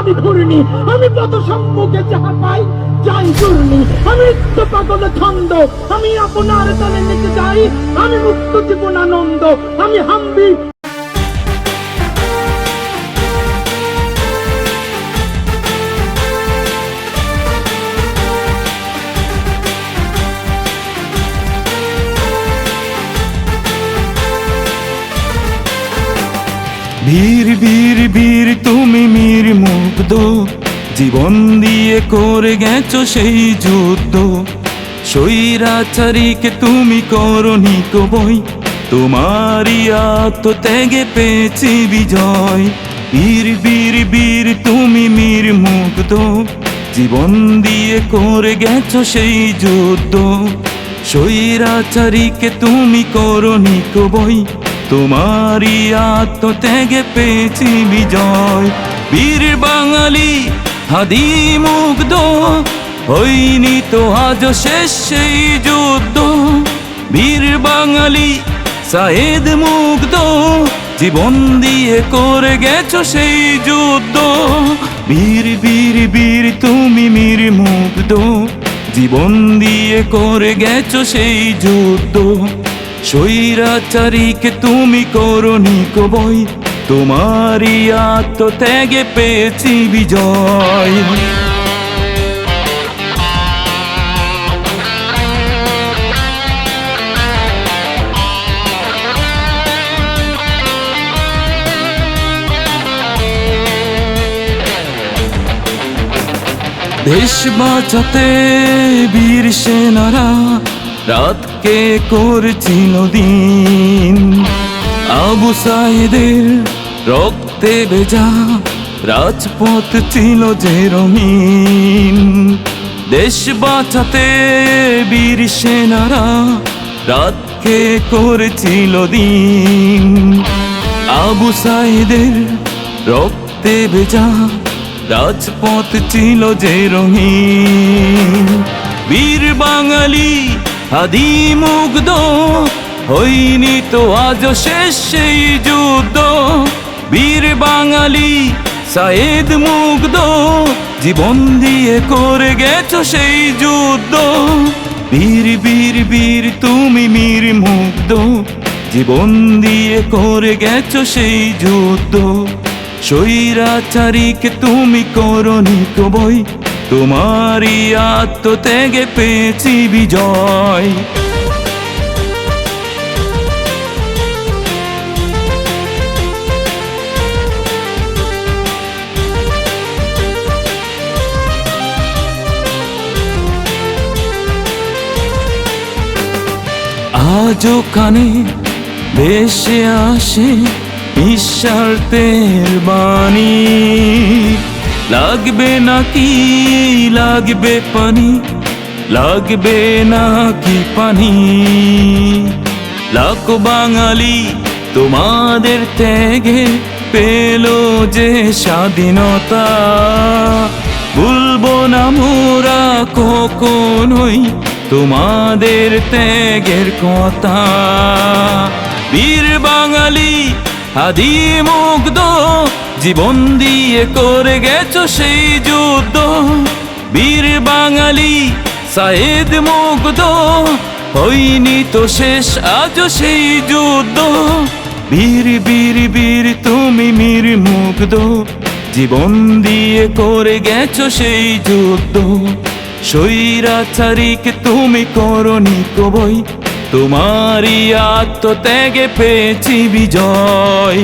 আমি ঘুরিনি, আমি পথ সম্মুখে যাহা পাই যাই ঘুরিনি, আমি তো পাগল ছন্দ, আমি আপনার তলে নিতে যাই, আমি মুক্ত জীবন আনন্দ, আমি হাম্বি। বীর বীর বীর তুমি মীর মুগ্ধ, জীবন দিয়ে করে গেছো সেই যুদ্ধ। স্বৈরাচারীকে তুমি করনি কবই, তোমারই আত্মত্যাগে পেয়েছি বিজয়। বীর বীর বীর তুমি মীর মুগ্ধ, জীবন দিয়ে করে গেছো সেই যুদ্ধ। স্বৈরাচারীকে তুমি করনি কবই, তোমারই আত্মত্যাগে পেয়েছি বিজয়। বীর বাঙালি হাদি মুগ্ধ, হইনি তো আজ শেষ সেই যুদ্ধ। বীর বাঙালি সায়েদ মুগ্ধ, জীবন দিয়ে করে গেছো সেই যুদ্ধ। বীর বীর বীর তুমি মীর মুগ্ধ, জীবন দিয়ে করে গেছো সেই যুদ্ধ। স্বৈরাচারীকে তুমি করনি কবই, তোমারই আত্মত্যাগে পেয়েছি বিজয়। দেশ বাঁচাতে বীর সেনারা রাতকে করেছিল দিন। আবু সাইদের রক্তে ভেজা রাজপথ ছিল যে রঙিন। দেশ বাঁচাতে বীর সেনারা রাতকে করেছিল দিন। আবু সাইদের রক্তে ভেজা রাজপথ ছিল যে রঙিন। বীর বাঙালি হাদি মুগ্ধ, হইনি তো আজ শেষ সেই যুদ্ধ। বীর বাঙালি সায়েদ মুগ্ধ, জীবন দিয়ে করে গেছো সেই যুদ্ধ। বীর বীর বীর তুমি মীর মুগ্ধ, জীবন দিয়ে করে গেছো সেই যুদ্ধ। স্বৈরাচারীকে তুমি করনি কবই, তোমারই আত্মত্যাগে পেয়েছি বিজয়। আজও কানে ভেসে আসে নিঃস্বার্থের বাণী। লাগবে নাকি লাগবে পানি, লাগবে নাকি পানি। লাখ বাঙালি তোমাদের ত্যাগে পেল যে স্বাধীনতা। ভুলবো না মোরা কখনোই তোমাদের ত্যাগের কথা। বীর বাঙালি হাদি মুগ্ধ, জীবন দিয়ে করে গেছো সেই যুদ্ধ। বীর বাঙালি সায়েদ মুগ্ধ, হইনি তো শেষ আজ সেই যুদ্ধ। বীর বীর বীর তুমি মীর মুগ্ধ, জীবন দিয়ে করে গেছো সেই যুদ্ধ। স্বৈরাচারীকে তুমি করনি কবই, তোমারই আত্মত্যাগে পেয়েছি বিজয়।